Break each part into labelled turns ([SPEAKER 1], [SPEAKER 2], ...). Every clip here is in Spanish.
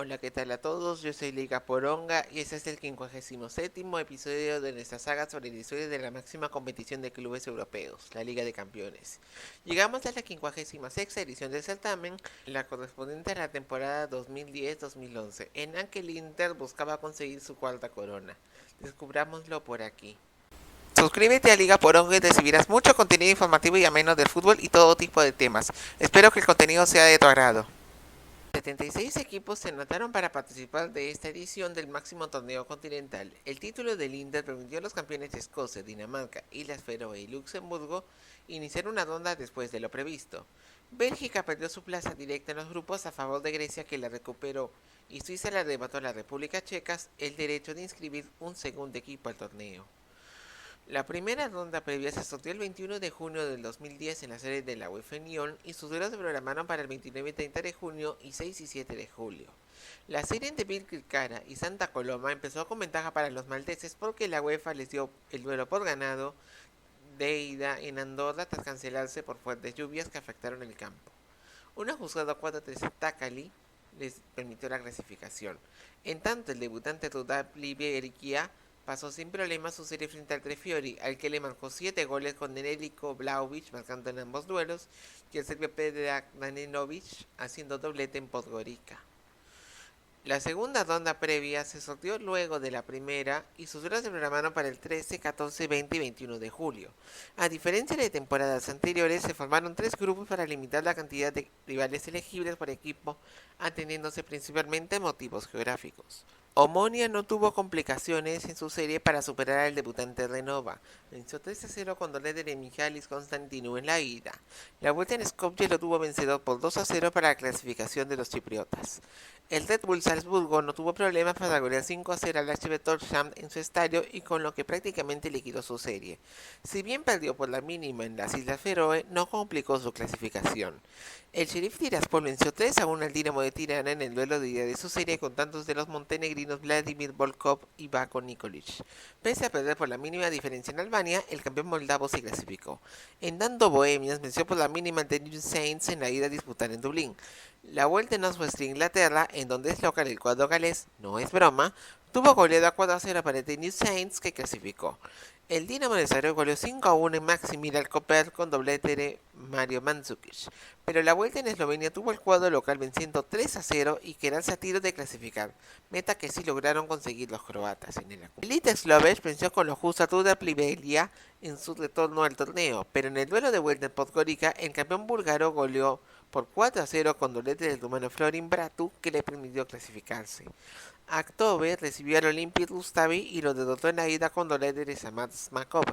[SPEAKER 1] Hola, ¿qué tal a todos? Yo soy Liga Poronga y este es el 57º episodio de nuestra saga sobre la historia de la máxima competición de clubes europeos, la Liga de Campeones. Llegamos a la 56ª edición del certamen, la correspondiente a la temporada 2010-2011, en la que el Inter buscaba conseguir su cuarta corona. Descubrámoslo por aquí. Suscríbete a Liga Poronga y recibirás mucho contenido informativo y ameno del fútbol y todo tipo de temas. Espero que el contenido sea de tu agrado. 76 equipos se anotaron para participar de esta edición del máximo torneo continental. El título del Inter permitió a los campeones de Escocia, Dinamarca, Islas Feroe y Luxemburgo iniciar una ronda después de lo previsto. Bélgica perdió su plaza directa en los grupos a favor de Grecia, que la recuperó, y Suiza le arrebató a la República Checa el derecho de inscribir un segundo equipo al torneo. La primera ronda previa se sorteó el 21 de junio del 2010 en la sede de la UEFA Unión y sus duelos se programaron para el 29 y 30 de junio y 6 y 7 de julio. La serie entre Birkirkara y Santa Coloma empezó con ventaja para los malteses porque la UEFA les dio el duelo por ganado de ida en Andorra tras cancelarse por fuertes lluvias que afectaron el campo. Un ajustado 4-3 Takali les permitió la clasificación. En tanto, el debutante Rudolf Liberia pasó sin problemas su serie frente al Trefiori, al que le marcó 7 goles con Nedeljko Vlahovic marcando en ambos duelos y el serbio Predrag Nanenovic haciendo doblete en Podgorica. La segunda ronda previa se sorteó luego de la primera y sus duelos se programaron para el 13, 14, 20 y 21 de julio. A diferencia de temporadas anteriores, se formaron 3 grupos para limitar la cantidad de rivales elegibles por equipo, atendiéndose principalmente a motivos geográficos. Omonia no tuvo complicaciones en su serie para superar al debutante Renova. Venció 3-0 con doblete de Michalis Constantinou en la ida. La vuelta en Skopje lo tuvo vencedor por 2-0 para la clasificación de los chipriotas. El Red Bull Salzburgo no tuvo problemas para golear 5-0 al HB Torsham en su estadio y con lo que prácticamente liquidó su serie. Si bien perdió por la mínima en las Islas Feroe, no complicó su clasificación. El Sheriff Tiraspol venció 3-1 al Dinamo de Tirana en el duelo de ida de su serie con tantos de los montenegrinos Vladimir Volkov y Bako Nikolic. Pese a perder por la mínima diferencia en Albania, el campeón moldavo se clasificó. En tanto, Bohemians venció por la mínima ante New Saints en la ida a disputar en Dublín. La vuelta en Northwestern Inglaterra, en donde es local el cuadro galés, no es broma, tuvo goleada 4-0 para el New Saints, que clasificó. El Dinamo de Zagreb goleó 5-1 en Maximilian Koper con doblete de Mario Mandzukic, pero la vuelta en Eslovenia tuvo el cuadro local venciendo 3-0 y quedarse a tiro de clasificar, meta que sí lograron conseguir los croatas en el acumulado. El Elite Slovech venció con lo justo a Ruda Plibelia en su retorno al torneo, pero en el duelo de vuelta en Podgorica, el campeón búlgaro goleó por 4-0 con doblete del rumano Florin Bratu, que le permitió clasificarse. Aktobe recibió al Olimpia Rustavi y lo derrotó en la ida con doblete de Samad Smakov.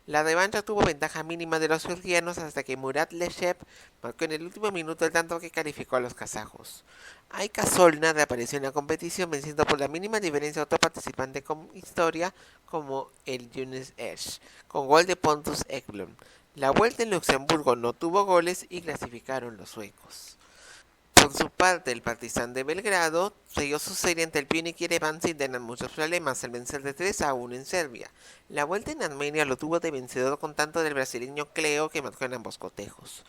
[SPEAKER 1] La revancha tuvo ventaja mínima de los georgianos hasta que Murat Leshev marcó en el último minuto el tanto que calificó a los kazajos. Aika Solna reapareció en la competición venciendo por la mínima diferencia a otro participante con historia como el Younes Esch, con gol de Pontus Ekblom. La vuelta en Luxemburgo no tuvo goles y clasificaron los suecos. Por su parte, el Partizan de Belgrado selló su serie ante el Pionik Yerevan sin tener muchos problemas al vencer de 3-1 en Serbia. La vuelta en Armenia lo tuvo de vencedor con tanto del brasileño Cleo, que marcó en ambos cotejos.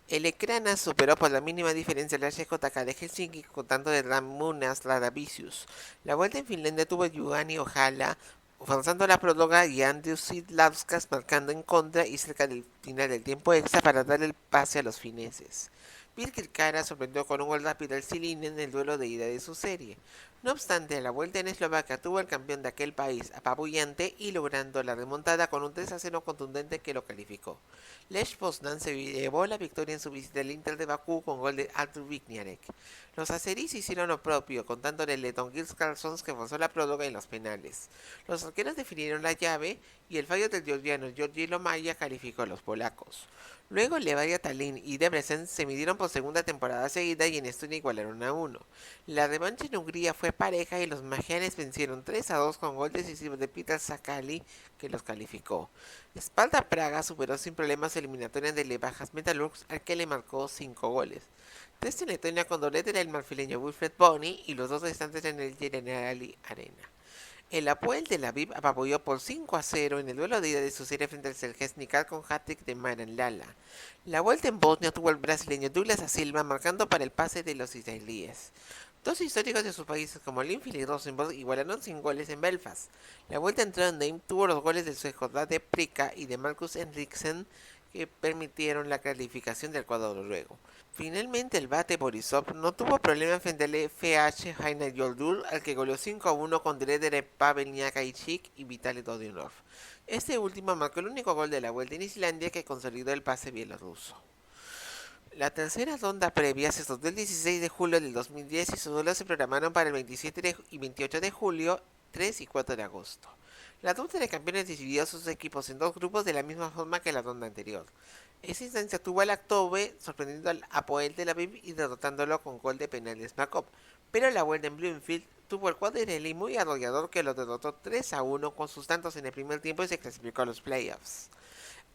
[SPEAKER 1] El Ekrana superó por la mínima diferencia al HJK de Helsinki con tanto de Ramunas Radavicius. La vuelta en Finlandia tuvo Juhani Ojalá forzando la próloga y Andrius Sidlauskas marcando en contra y cerca del final del tiempo extra para darle el pase a los fineses. Birkirkara sorprendió con un gol rápido al Cilin en el duelo de ida de su serie. No obstante, a la vuelta en Eslovaquia tuvo al campeón de aquel país apabullante y logrando la remontada con un 3-0 contundente que lo calificó. Lech Poznan se llevó la victoria en su visita al Inter de Bakú con gol de Artur Vigniarek. Los azeríes hicieron lo propio, contando el letón Gils Carlsons, que forzó la próloga en los penales. Los arqueros definieron la llave y el fallo del georgiano Georgi Lomaya calificó a los polacos. Luego Levadia Tallinn y Debrecen se midieron por segunda temporada seguida y en Estonia igualaron a 1. La revancha en Hungría fue pareja y los magiares vencieron 3-2 con gol decisivo de Peter Sakali, que los calificó. Sparta Praga superó sin problemas eliminatorias de Levajas Metalurgs, al que le marcó 5 goles. 3 en Letonia con doblete del marfileño Wilfred Bony y los 2 restantes en el Generali Arena. El Apoel Tel Aviv apabulló por 5-0 en el duelo de ida de su serie frente al Selgesnikar con hat-trick de Maran Lala. La vuelta en Bosnia tuvo el brasileño Douglas da Silva marcando para el pase de los israelíes. Dos históricos de sus países como Linfield y Rosenborg igualaron sin goles en Belfast. La vuelta en Trondheim tuvo los goles del sueco Dade Prika y de Marcus Henriksen que permitieron la calificación del cuadro noruego. Finalmente el Bate Borisov no tuvo problemas frente al FH Haina Yoldur, al que goleó 5-1 con Dredere Pavel Nyakaichik y Vitaly Dodionov. Este último marcó el único gol de la vuelta en Islandia que consolidó el pase bielorruso. La tercera ronda previa se soltó el 16 de julio del 2010 y sus duelos se programaron para el 27 y 28 de julio, 3 y 4 de agosto. La ronda de campeones dividió a sus equipos en dos grupos de la misma forma que la ronda anterior. Esa instancia tuvo al Aktobe sorprendiendo al Apoel Tel Aviv y derrotándolo con gol de penal de Smakov, pero la vuelta en Bloomfield tuvo el cuadro israelí muy arrollador que lo derrotó 3-1 con sus tantos en el primer tiempo y se clasificó a los playoffs.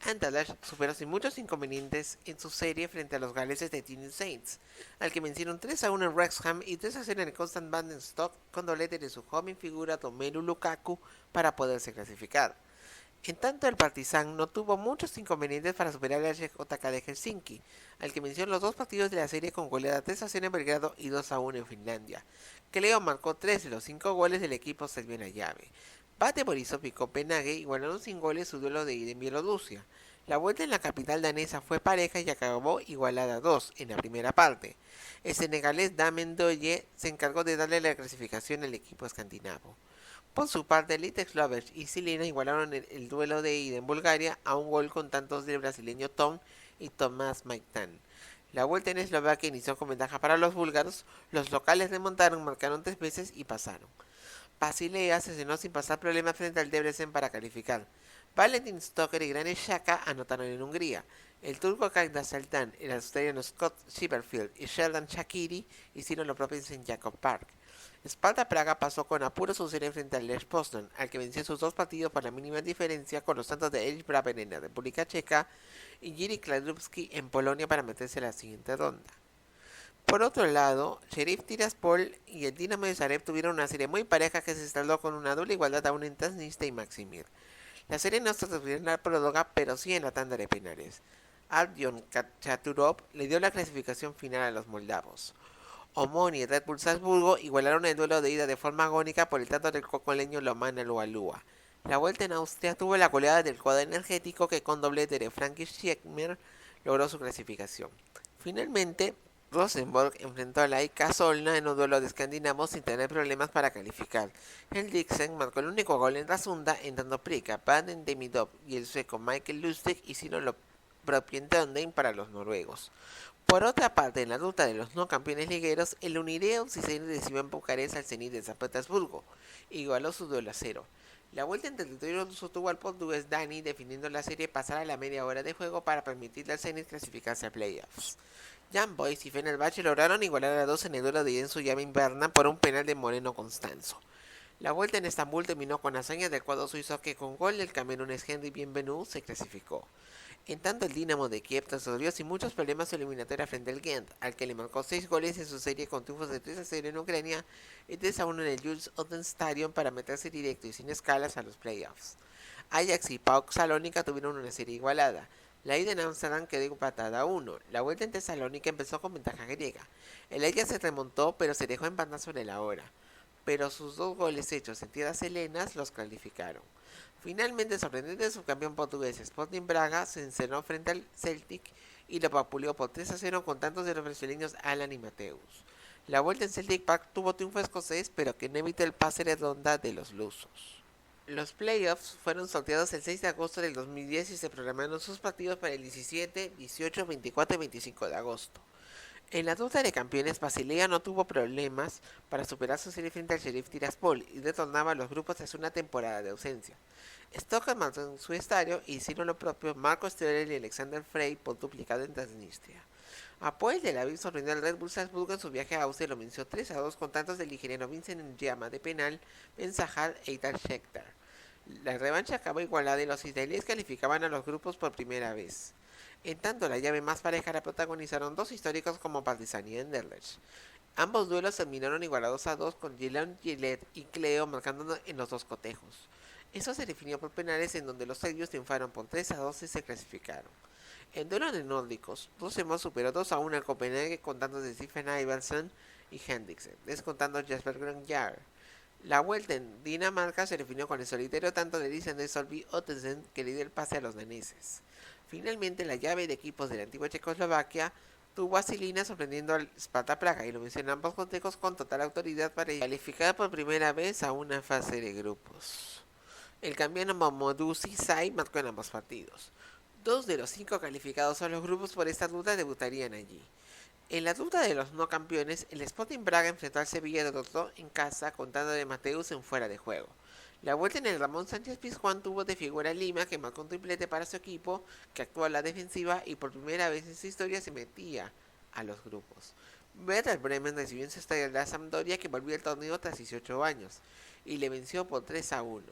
[SPEAKER 1] Anderlecht superó sin muchos inconvenientes en su serie frente a los galeses de Teen Saints, al que vencieron 3-1 en Wrexham y 3-0 en el Constant Stock con doblete de su joven figura Romelu Lukaku para poderse clasificar. En tanto, el Partizan no tuvo muchos inconvenientes para superar al JK de Helsinki, al que venció los dos partidos de la serie con goleada 3-0 en Belgrado y 2-1 en Finlandia. Cleo marcó 3 de los 5 goles del equipo serbio en la llave. Bate Borisov y Copenhague igualaron sin goles su duelo de ida en Bielorrusia. La vuelta en la capital danesa fue pareja y acabó igualada a 2 en la primera parte. El senegalés Damen Doye se encargó de darle la clasificación al equipo escandinavo. Por su parte, Litex Lovers y Silena igualaron el duelo de ida en Bulgaria a un gol con tantos del brasileño Tom y Tomás Maitan. La vuelta en Eslovaquia inició con ventaja para los búlgaros, los locales remontaron, marcaron 3 veces y pasaron. Basilea se cenó sin pasar problemas frente al Debrecen para calificar. Valentin Stoker y Granit Xhaka anotaron en Hungría. El turco Kagda Saltan, el australiano Scott Chipperfield y Sheldon Shaqiri hicieron lo propio en St. Jacob Park. Sparta Praga pasó con apuro su serie frente al Lech Poznan, al que venció sus dos partidos por la mínima diferencia con los tantos de Erich Braven en la República Checa y Jiri Kladrubski en Polonia para meterse a la siguiente ronda. Por otro lado, Sheriff Tiraspol y el Dinamo de Zagreb tuvieron una serie muy pareja que se instaló con una doble igualdad aún en Transnistria y Maximir. La serie no se resolvió en la próloga, pero sí en la tanda de penales. Ardion Chaturov le dio la clasificación final a los moldavos. Omon y Red Bull Salzburgo igualaron el duelo de ida de forma agónica por el tanto del cocoleño Lomana Lualúa. La vuelta en Austria tuvo la goleada del cuadro energético que con doblete de Frankie Schickmer logró su clasificación. Finalmente, Rosenborg enfrentó a la IK Solna en un duelo de escandinavos sin tener problemas para calificar. Henriksen marcó el único gol en la segunda, en tanto Prika, Baden Demidov y el sueco Michael Lustig hicieron lo propio en Trondheim para los noruegos. Por otra parte, en la ruta de los no campeones ligueros, el Unireos y se recibió en Bucarest al Zenit de San Petersburgo, igualó su duelo a 0. La vuelta en territorio ruso tuvo al portugués Dani definiendo la serie pasar a la media hora de juego para permitirle al Zenit clasificarse a playoffs. Young Boys y Fenerbahce lograron igualar a 2 en el duelo de ida en su llave inverna por un penal de Moreno Constanzo. La vuelta en Estambul terminó con hazañas del cuadro suizo que con gol del camerunés Henry Bienvenu se clasificó. En tanto, el Dinamo de Kiev resolvió sin muchos problemas su eliminatoria frente al Ghent, al que le marcó 6 goles en su serie con triunfos de 3-0 en Ucrania y 3-1 en el Jules Oden Stadium para meterse directo y sin escalas a los playoffs. Ajax y PAOK Salónica tuvieron una serie igualada. La ida en Amsterdam quedó empatada a 1. La vuelta en Tesalónica empezó con ventaja griega. El Ajax se remontó, pero se dejó empatar sobre la hora. Pero sus 2 goles hechos en tierras helenas los calificaron. Finalmente, el sorprendente subcampeón portugués Sporting Braga se encerró frente al Celtic y lo vapuleó por 3-0 con tantos de los brasileños Alan y Mateus. La vuelta en Celtic Park tuvo triunfo escocés, pero que no evitó el pase de ronda de los lusos. Los playoffs fueron sorteados el 6 de agosto del 2010 y se programaron sus partidos para el 17, 18, 24 y 25 de agosto. En la ruta de campeones, Basilea no tuvo problemas para superar su serie frente al Sheriff Tiraspol y retornaba a los grupos tras una temporada de ausencia. Stockholm marcó en su estadio e hicieron lo propio Marco Storel y Alexander Frey por duplicado en Transnistria. Apoel Tel Aviv sorprendió al Red Bull Salzburgo en su viaje a Austria y lo venció 3-2 con tantos del ingeniero Vincent Llama de penal, Ben Sahar e Ital Scheckter. La revancha acabó igualada y los israelíes calificaban a los grupos por primera vez. En tanto, la llave más pareja la protagonizaron dos históricos como Partizan y Anderlecht. Ambos duelos terminaron igualados a 2 con Gilon Gillette y Cleo marcando en los dos cotejos. Eso se definió por penales en donde los serbios triunfaron por 3-2 y se clasificaron. En duelo de nórdicos, Rosenborg superó 2-1 al Copenhague con tantos de Stephen Iversen y Hendriksen, descontando Jesper Grønbjerg. La vuelta en Dinamarca se definió con el solitario tanto de Lisandro Solby Ottensen que le dio el pase a los daneses. Finalmente, la llave de equipos de la antigua Checoslovaquia tuvo a Žilina sorprendiendo al Sparta Praga y lo vencieron ambos contextos con total autoridad para calificar por primera vez a una fase de grupos. El campeón Mamadou Sisay marcó en ambos partidos. 2 de los 5 calificados a los grupos por esta ruta debutarían allí. En la ruta de los no campeones, el Sporting Braga enfrentó al Sevilla de derrotó en casa con tanto de Mateus en fuera de juego. La vuelta en el Ramón Sánchez Pizjuán tuvo de figura a Lima, que marcó un triplete para su equipo, que actuó a la defensiva y por primera vez en su historia se metía a los grupos. Werder Bremen recibió en su estadio a la Sampdoria, que volvió al torneo tras 18 años, y le venció por 3-1.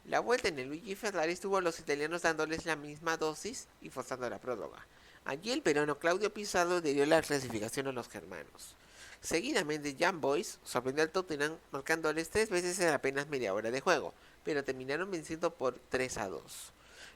[SPEAKER 1] La vuelta en el Luigi Ferrari estuvo a los italianos dándoles la misma dosis y forzando la prórroga. Allí el peruano Claudio Pizarro le dio la clasificación a los germanos. Seguidamente, Young Boys sorprendió al Tottenham marcándoles 3 veces en apenas media hora de juego, pero terminaron venciendo por 3-2.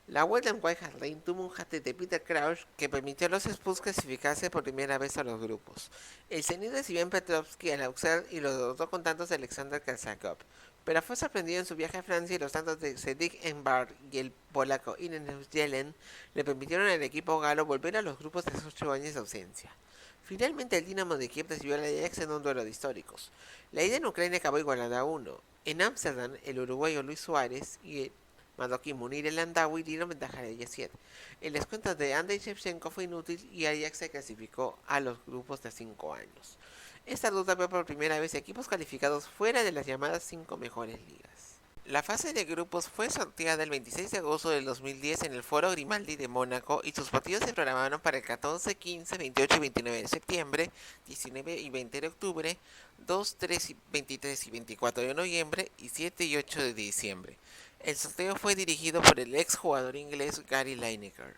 [SPEAKER 1] La vuelta en White Hart Lane tuvo un hat de Peter Crouch que permitió a los Spurs clasificarse por primera vez a los grupos. El Zenit recibió en Petrovsky al Auxerre y lo derrotó con tantos de Alexander Karsakov, pero fue sorprendido en su viaje a Francia y los tantos de Cedric Enbar y el polaco Ireneusz Jelen le permitieron al equipo galo volver a los grupos tras 8 años de ausencia. Finalmente el Dinamo de Kiev recibió al Ajax en un duelo de históricos. La ida en Ucrania acabó igualada a 1. En Ámsterdam, el uruguayo Luis Suárez y el marroquí Munir El Andawi dieron ventaja a Ajax 7. El descuento de Andrei Shevchenko fue inútil y Ajax se clasificó a los grupos de 5 años. Esta ruta vio por primera vez equipos calificados fuera de las llamadas 5 mejores ligas. La fase de grupos fue sorteada el 26 de agosto del 2010 en el Foro Grimaldi de Mónaco y sus partidos se programaron para el 14, 15, 28 y 29 de septiembre, 19 y 20 de octubre, 2, 3, 23 y 24 de noviembre y 7 y 8 de diciembre. El sorteo fue dirigido por el ex jugador inglés Gary Lineker.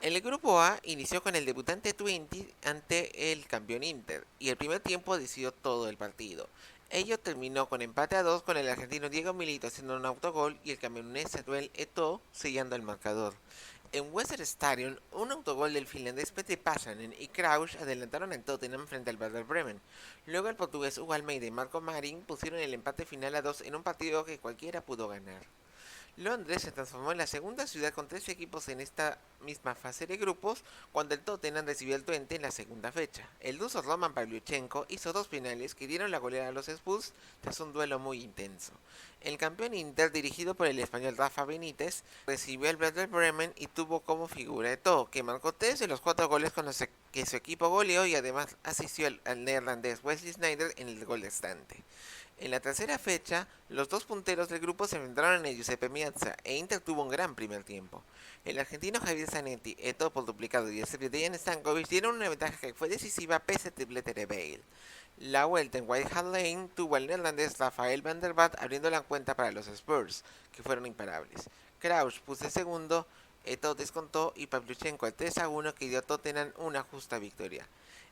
[SPEAKER 1] El grupo A inició con el debutante Twente ante el campeón Inter y el primer tiempo decidió todo el partido. Ello terminó con empate a 2 con el argentino Diego Milito haciendo un autogol y el camerunés Samuel Eto'o sellando el marcador. En Western Stadium, un autogol del finlandés Petri Pasanen y Crouch adelantaron al Tottenham frente al Werder Bremen. Luego el portugués Hugo Almeida y Marco Marín pusieron el empate final a 2 en un partido que cualquiera pudo ganar. Londres se transformó en la segunda ciudad con 3 equipos en esta misma fase de grupos cuando el Tottenham recibió el Twente en la segunda fecha. El ruso Roman Pavlyuchenko hizo 2 penales que dieron la goleada a los Spurs tras un duelo muy intenso. El campeón Inter, dirigido por el español Rafa Benítez, recibió al Werder Bremen y tuvo como figura Eto'o, que marcó 3 de los 4 goles con los que su equipo goleó y además asistió al neerlandés Wesley Sneijder en el gol restante. En la tercera fecha, los dos punteros del grupo se enfrentaron en el Giuseppe Meazza e Inter tuvo un gran primer tiempo. El argentino Javier Zanetti, Eto'o por duplicado y el serbio Dejan Stankovic dieron una ventaja que fue decisiva pese al triplete de Bale. La vuelta en White Hart Lane tuvo al neerlandés Rafael van der Vaart abriendo la cuenta para los Spurs, que fueron imparables. Crouch puso el segundo, Eto'o descontó y Pavlyuchenko el 3-1 que dio a Tottenham una justa victoria.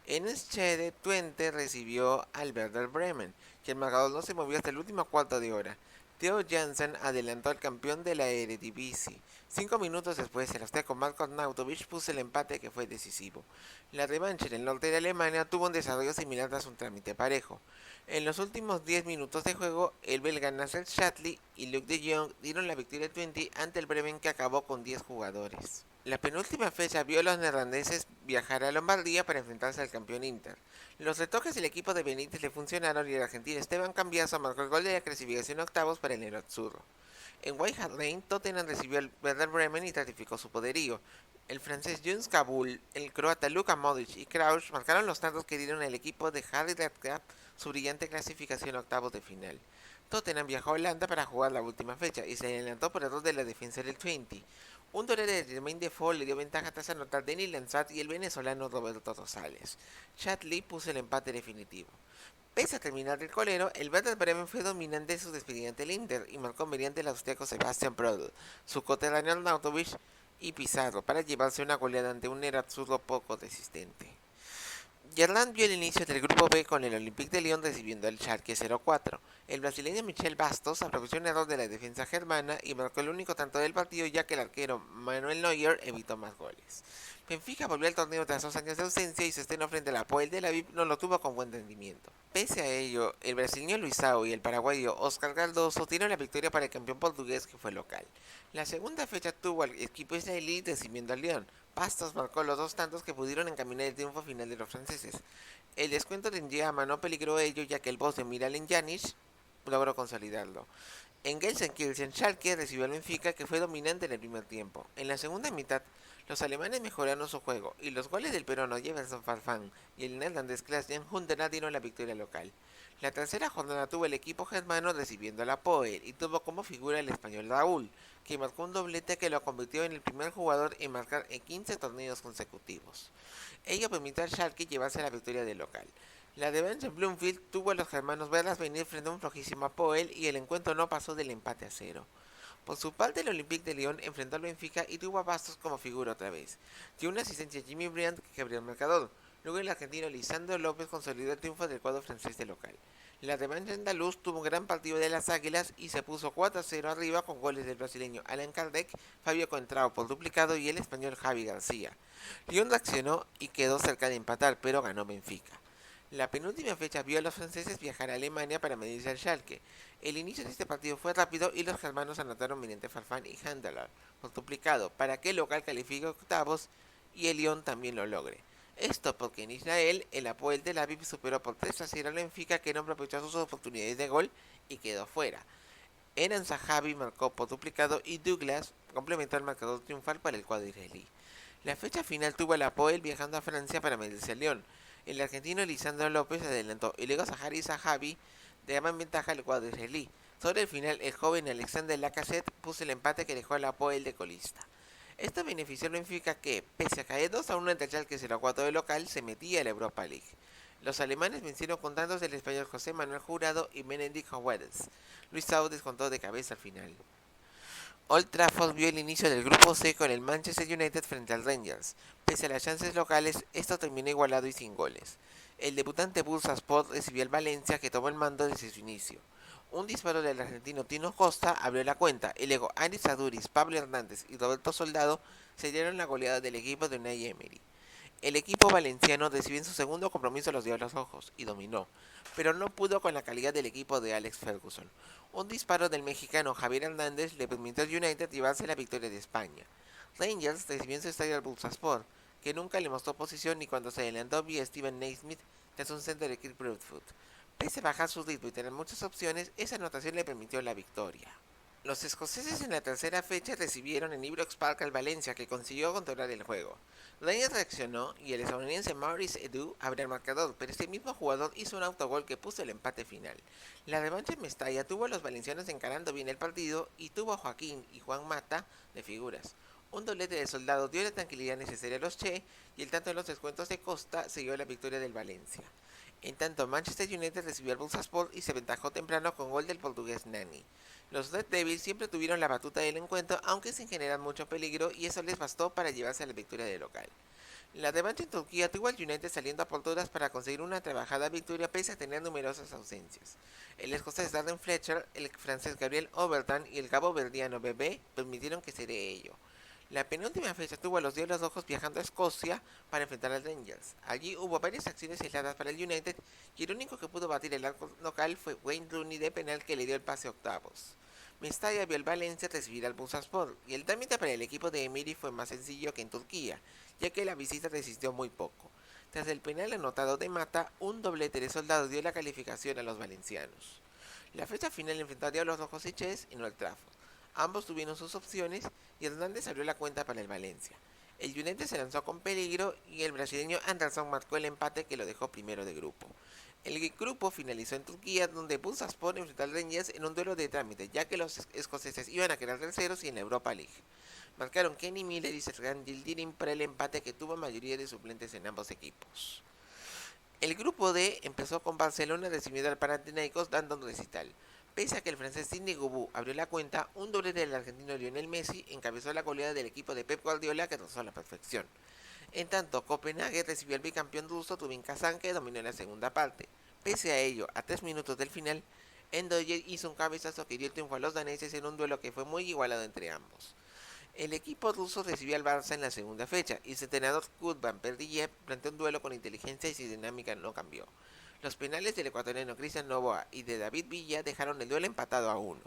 [SPEAKER 1] En Enschede, Twente recibió al Werder Bremen, que el marcador no se movió hasta el último cuarto de hora. Theo Jansen adelantó al campeón de la Eredivisie. 5 minutos después, el austriaco Marko Arnautovic puso el empate que fue decisivo. La revancha en el norte de Alemania tuvo un desarrollo similar tras un trámite parejo. En los últimos 10 minutos de juego, el belga Nasser Chadli y Luc de Jong dieron la victoria al Twente ante el Bremen que acabó con 10 jugadores. La penúltima fecha vio a los neerlandeses viajar a Lombardía para enfrentarse al campeón Inter. Los retoques del equipo de Benítez le funcionaron y el argentino Esteban Cambiaso marcó el gol de la clasificación a octavos para el nerazzurro. En White Hart Lane, Tottenham recibió al Werder Bremen y ratificó su poderío. El francés Jules Kaboul, el croata Luka Modric y Crouch marcaron los tantos que dieron al equipo de Harry Redknapp su brillante clasificación a octavos de final. Tottenham viajó a Holanda para jugar la última fecha y se adelantó por error de la defensa del Twente. Un torero de Jermaine Defoe le dio ventaja tras anotar Denis Lansat y el venezolano Roberto Rosales. Chadli puso el empate definitivo. Pese a terminar el colero, el Werder Bremen fue dominante en su despedida ante el Inter y marcó mediante el austriaco Sebastian Prödl, su coterráneo Arnautovic y Pizarro para llevarse una goleada ante un nerazzurro poco resistente. Gerland vio el inicio del grupo B con el Olympique de Lyon recibiendo al Schalke 0-4. El brasileño Michel Bastos aprovechó un error de la defensa germana y marcó el único tanto del partido ya que el arquero Manuel Neuer evitó más goles. Benfica volvió al torneo tras 2 años de ausencia y su estreno frente a la Apoel Tel Aviv no lo tuvo con buen rendimiento. Pese a ello, el brasileño Luisao y el paraguayo Oscar Cardoso dieron la victoria para el campeón portugués que fue local. La segunda fecha tuvo al equipo israelí recibiendo al León. Pastos marcó los 2 tantos que pudieron encaminar el triunfo final de los franceses. El descuento de Ndiama no peligró ello ya que el boss de Miralem Pjanic logró consolidarlo. En Gelsenkirchen, Schalke recibió al Benfica que fue dominante en el primer tiempo. En la segunda mitad, los alemanes mejoraron su juego y los goles del peruano Jefferson Farfán y el neerlandés Klaas-Jan Huntelaar dieron la victoria local. La tercera jornada tuvo el equipo germano recibiendo a la Poel y tuvo como figura el español Raúl, que marcó un doblete que lo convirtió en el primer jugador en marcar en 15 torneos consecutivos. Ello permitió al Schalke llevarse la victoria del local. La revancha en Bloomfield tuvo a los germanos verlas venir frente a un flojísimo Apoel y el encuentro no pasó del empate a 0. Por su parte, el Olympique de Lyon enfrentó al Benfica y tuvo a Bastos como figura otra vez. Dio una asistencia a Jimmy Briand que abrió el marcador. Luego el argentino Lisandro López consolidó el triunfo del cuadro francés de local. La revancha andaluz tuvo un gran partido de las Águilas y se puso 4-0 arriba con goles del brasileño Alan Kardec, Fabio Contrao por duplicado y el español Javi García. Lyon reaccionó y quedó cerca de empatar, pero ganó Benfica. La penúltima fecha vio a los franceses viajar a Alemania para medirse al Schalke. El inicio de este partido fue rápido y los germanos anotaron mediante Farfán y Huntelaar por duplicado para que el local califique octavos y el Lyon también lo logre. Esto porque en Israel el Apoel Tel Aviv superó por 3-0 al Benfica que no aprovechó sus oportunidades de gol y quedó fuera. Eran Zahavi marcó por duplicado y Douglas complementó el marcador triunfal para el cuadro israelí. La fecha final tuvo el Apoel viajando a Francia para medirse al Lyon. El argentino Lisandro López adelantó y luego Zahari y Zahavi daban ventaja al cuadro israelí. Sobre el final, el joven Alexander Lacazette puso el empate que dejó al Apoel de colista. Esto benefició al Benfica que, pese a caer 2-1 ante el Schalke 0-4 de local, se metía a la Europa League. Los alemanes vencieron con tantos del español José Manuel Jurado y Benedikt Höwedes. Luis Sau descontó de cabeza al final. Old Trafford vio el inicio del grupo C con el Manchester United frente al Rangers. Pese a las chances locales, esto terminó igualado y sin goles. El debutante Bursaspor recibió al Valencia que tomó el mando desde su inicio. Un disparo del argentino Tino Costa abrió la cuenta y luego Aris Aduris, Pablo Hernández y Roberto Soldado sellaron la goleada del equipo de Unai Emery. El equipo valenciano recibió en su segundo compromiso a los Diablos Rojos y dominó, pero no pudo con la calidad del equipo de Alex Ferguson. Un disparo del mexicano Javier Hernández le permitió al United llevarse la victoria de España. Rangers recibió en su estadio al Bursaspor, que nunca le mostró posición ni cuando se adelantó vía Steven Naismith tras un centro de Kirk Broadfoot. Pese a bajar su ritmo y tener muchas opciones, esa anotación le permitió la victoria. Los escoceses en la tercera fecha recibieron en Ibrox Park al Valencia, que consiguió controlar el juego. Rangers reaccionó y el estadounidense Maurice Edu abrió el marcador, pero este mismo jugador hizo un autogol que puso el empate final. La revancha en Mestalla tuvo a los valencianos encarando bien el partido y tuvo a Joaquín y Juan Mata de figuras. Un doblete de Soldado dio la tranquilidad necesaria a los Che y el tanto de los descuentos de Costa siguió la victoria del Valencia. En tanto, Manchester United recibió al Bursaspor y se aventajó temprano con gol del portugués Nani. Los Red Devils siempre tuvieron la batuta del encuentro, aunque sin generar mucho peligro, y eso les bastó para llevarse a la victoria de local. La revancha en Turquía tuvo al United saliendo a por todas para conseguir una trabajada victoria pese a tener numerosas ausencias. El escocés Darren Fletcher, el francés Gabriel Overton y el cabo verdiano Bebé permitieron que se dé ello. La penúltima fecha tuvo a los Diablos Rojos viajando a Escocia para enfrentar a Rangers. Allí hubo varias acciones aisladas para el United y el único que pudo batir el arco local fue Wayne Rooney de penal que le dio el pase a octavos. Mestalla vio al Valencia recibir al Bursaspor y el trámite para el equipo de Emery fue más sencillo que en Turquía, ya que la visita resistió muy poco. Tras el penal anotado de Mata, un doblete de Soldado dio la calificación a los valencianos. La fecha final enfrentó a Diablos Rojos y Chess en Old Trafford. Ambos tuvieron sus opciones y Hernández abrió la cuenta para el Valencia. El United se lanzó con peligro y el brasileño Anderson marcó el empate que lo dejó primero de grupo. El grupo finalizó en Turquía, donde Bursaspor enfrentó al Rangers en un duelo de trámite, ya que los escoceses iban a quedar terceros y en la Europa League. Marcaron Kenny Miller y Sergan Yildirim para el empate que tuvo mayoría de suplentes en ambos equipos. El grupo D empezó con Barcelona recibiendo al Panathinaikos dando un recital. Pese a que el francés Sidney Govou abrió la cuenta, un doblete del argentino Lionel Messi encabezó la goleada del equipo de Pep Guardiola que rozó a la perfección. En tanto, Copenhague recibió al bicampeón ruso Tubin Kazan que dominó en la segunda parte. Pese a ello, a 3 minutos del final, Endoye hizo un cabezazo que dio el triunfo a los daneses en un duelo que fue muy igualado entre ambos. El equipo ruso recibió al Barça en la segunda fecha y su entrenador Kudban Perdiev planteó un duelo con inteligencia y su dinámica no cambió. Los penales del ecuatoriano Cristian Novoa y de David Villa dejaron el duelo empatado a 1.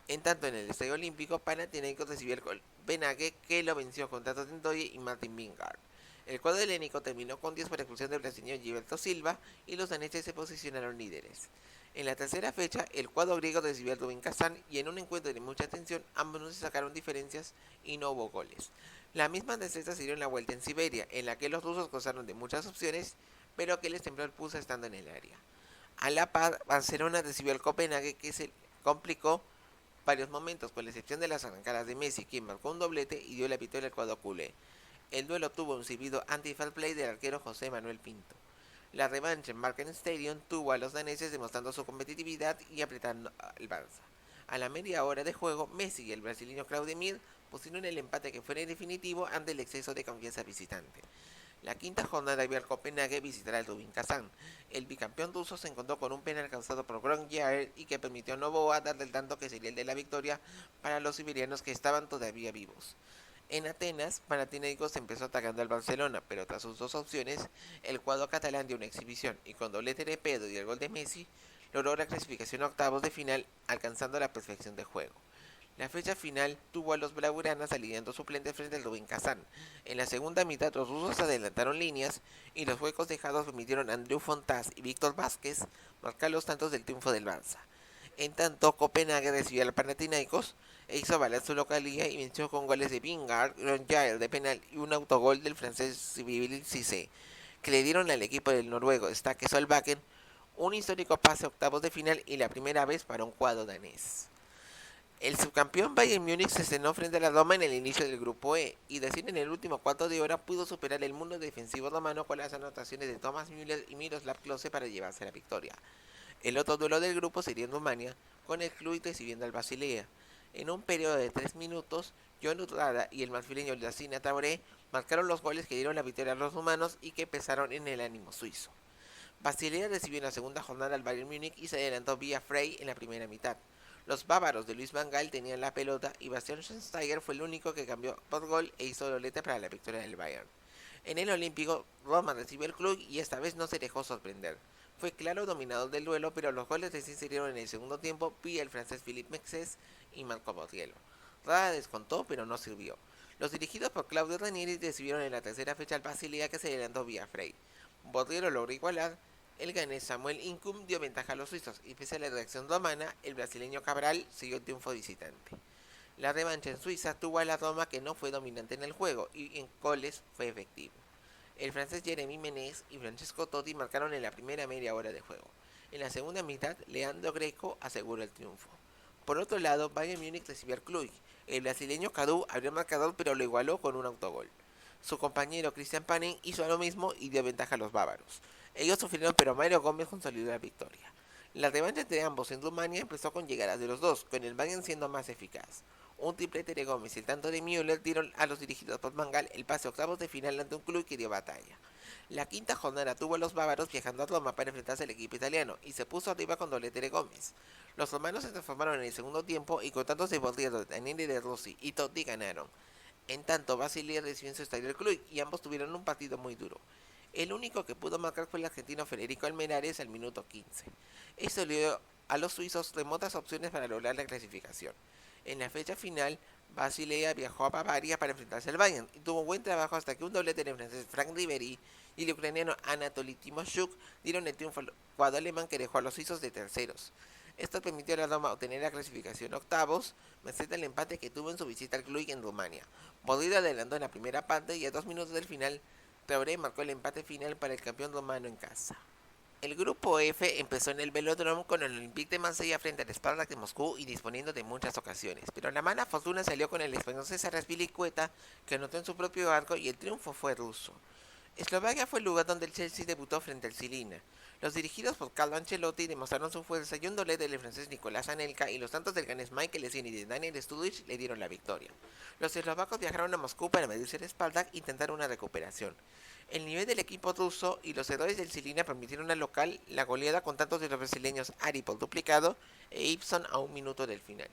[SPEAKER 1] En tanto, en el Estadio Olímpico, Panathinaikos recibió el Copenhague, que lo venció con Tato Tintoye y Martin Vingard. El cuadro helénico terminó con 10 por expulsión del brasileño Gilberto Silva y los daneses se posicionaron líderes. En la tercera fecha, el cuadro griego recibió al Rubin Kazán y en un encuentro de mucha tensión, ambos no se sacaron diferencias y no hubo goles. La misma destreza se dio en la vuelta en Siberia, en la que los rusos gozaron de muchas opciones, pero que les tembló el pulso estando en el área. A la par, Barcelona recibió al Copenhague, que se complicó varios momentos, con la excepción de las arrancadas de Messi, quien marcó un doblete y dio la victoria al cuadro culé. El duelo tuvo un silbido anti-foul play del arquero José Manuel Pinto. La revancha en Marken Stadium tuvo a los daneses demostrando su competitividad y apretando al Barça. A la media hora de juego, Messi y el brasileño Claudemir pusieron el empate que fuera definitivo ante el exceso de confianza visitante. La quinta jornada vio al Copenhague visitar al Rubin Kazán. El bicampeón ruso se encontró con un penal causado por Grönjaer y que permitió a Novoa darle el tanto que sería el de la victoria para los siberianos que estaban todavía vivos. En Atenas, Panathinaikos empezó atacando al Barcelona, pero tras sus dos opciones, el cuadro catalán dio una exhibición y con doblete de Pedro y el gol de Messi, logró la clasificación a octavos de final, alcanzando la perfección de juego. La fecha final tuvo a los blaugranas alineando suplentes frente al Rubin Kazán. En la segunda mitad los rusos adelantaron líneas y los huecos dejados permitieron a Andrew Fontás y Víctor Vázquez marcar los tantos del triunfo del Barça. En tanto, Copenhague recibió al Panathinaikos e hizo valer su localía y venció con goles de Vingard, Grönjaer de penal y un autogol del francés Cyril Cissé, que le dieron al equipo del noruego Stake Solbakken un histórico pase a octavos de final y la primera vez para un cuadro danés. El subcampeón Bayern Múnich se estrenó frente a la Roma en el inicio del grupo E y recién en el último cuarto de hora pudo superar el mundo defensivo romano con las anotaciones de Thomas Müller y Miroslav Klose para llevarse la victoria. El otro duelo del grupo sería en Rumania, con el club recibiendo al Basilea. En un periodo de 3 minutos, John Utrada y el marfileño Yacine Traoré marcaron los goles que dieron la victoria a los rumanos y que pesaron en el ánimo suizo. Basilea recibió en la segunda jornada al Bayern Múnich y se adelantó vía Frey en la primera mitad. Los bávaros de Luis Van Gaal tenían la pelota y Bastian Schweinsteiger fue el único que cambió por gol e hizo doblete para la victoria del Bayern. En el Olímpico, Roma recibió el club y esta vez no se dejó sorprender. Fue claro dominador del duelo, pero los goles se incidieron en el segundo tiempo vía el francés Philippe Mexes y Marco Borriello. Rada descontó, pero no sirvió. Los dirigidos por Claudio Ranieri recibieron en la tercera fecha al Basilea que se adelantó vía Frey. Borriello logró igualar. El ganés Samuel Incum dio ventaja a los suizos y pese a la reacción romana, el brasileño Cabral siguió el triunfo visitante. La revancha en Suiza tuvo a la Roma que no fue dominante en el juego y en goles fue efectivo. El francés Jeremy Menez y Francesco Totti marcaron en la primera media hora de juego. En la segunda mitad, Leandro Greco aseguró el triunfo. Por otro lado, Bayern Múnich recibió al Cluj. El brasileño Cadu abrió el marcador pero lo igualó con un autogol. Su compañero Christian Panen hizo lo mismo y dio ventaja a los bávaros. Ellos sufrieron pero Mario Gómez consolidó la victoria. La revancha entre ambos en Rumania empezó con llegadas de los dos, con el Bayern siendo más eficaz. Un triplete de Gómez y el tanto de Müller dieron a los dirigidos por Van Gaal el pase a octavos de final ante un club que dio batalla. La quinta jornada tuvo a los bávaros viajando a Roma para enfrentarse al equipo italiano y se puso arriba con doblete de Gómez. Los romanos se transformaron en el segundo tiempo y con tantos de Borriello, Daniele De Rossi y Totti ganaron. En tanto, Basilea recibió en su estadio el club y ambos tuvieron un partido muy duro. El único que pudo marcar fue el argentino Federico Almendares al minuto 15. Esto le dio a los suizos remotas opciones para lograr la clasificación. En la fecha final, Basilea viajó a Bavaria para enfrentarse al Bayern y tuvo buen trabajo hasta que un doblete del francés Frank Ribéry y el ucraniano Anatoly Timoshuk dieron el triunfo al cuadro alemán que dejó a los suizos de terceros. Esto permitió a la Roma obtener la clasificación a octavos, merced al empate que tuvo en su visita al club en Rumania. Borriello adelantó en la primera parte y a 2 minutos del final, Traoré marcó el empate final para el campeón romano en casa. El grupo F empezó en el Velódromo con el Olympique de Marsella frente al Spartak de Moscú y disponiendo de muchas ocasiones, pero la mala fortuna salió con el español César Azpilicueta, que anotó en su propio arco y el triunfo fue ruso. Eslovaquia fue el lugar donde el Chelsea debutó frente al Žilina. Los dirigidos por Carlo Ancelotti demostraron su fuerza y un doblete del francés Nicolás Anelka y los tantos del ganés Michael Essien y de Daniel Sturridge le dieron la victoria. Los eslovacos viajaron a Moscú para medirse el Spartak e intentar una recuperación. El nivel del equipo ruso y los errores del Žilina permitieron al local la goleada con tantos de los brasileños Ari por duplicado e Ibson a un minuto del final.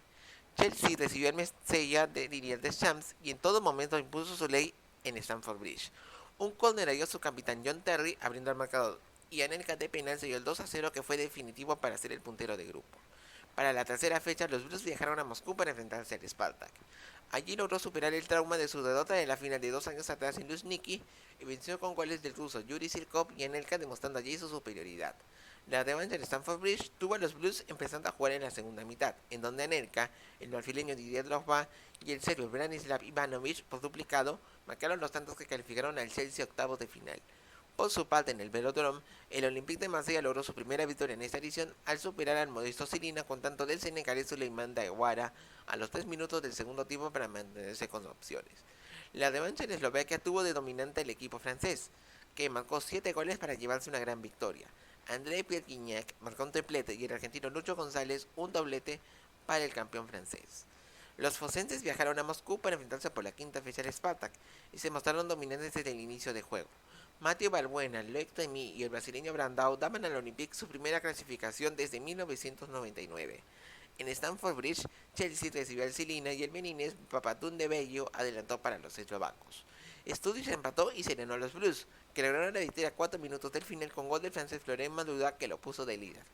[SPEAKER 1] Chelsea recibió el Marsella de Didier Deschamps y en todo momento impuso su ley en Stamford Bridge. Un córner halló a su capitán John Terry abriendo el marcador y Anelka de penal selló el 2-0 que fue definitivo para ser el puntero de grupo. Para la tercera fecha, los Blues viajaron a Moscú para enfrentarse al Spartak. Allí logró superar el trauma de su derrota en la final de 2 años atrás en Luzhniki y venció con goles del ruso Yuri Sirkov y Anelka demostrando allí su superioridad. La revancha en Stamford Bridge tuvo a los Blues empezando a jugar en la segunda mitad, en donde Anelka, el brasileño Didier Drogba y el serbio Branislav Ivanovic, por duplicado, marcaron los tantos que calificaron al Chelsea a octavos de final. Por su parte, en el Velodrome, el Olympique de Marsella logró su primera victoria en esta edición al superar al modesto Sirina con tanto del senegalés Souleymane Diawara a los 3 minutos del segundo tiempo para mantenerse con opciones. La revancha en Eslovaquia tuvo de dominante el equipo francés, que marcó 7 goles para llevarse una gran victoria. André Pierre Gignac marcó un triplete y el argentino Lucho González un doblete para el campeón francés. Los focenses viajaron a Moscú para enfrentarse por la quinta fecha al Spartak y se mostraron dominantes desde el inicio de juego. Mateo Balbuena, Loic Remy y el brasileño Brandao daban al Olympique su primera clasificación desde 1999. En Stamford Bridge, Chelsea recibió al Celina y el beninés Papadum Bello adelantó para los eslovacos. Sturridge empató y serenó a los Blues, que lograron la victoria a 4 minutos del final con gol del francés Florent Malouda que lo puso de líder.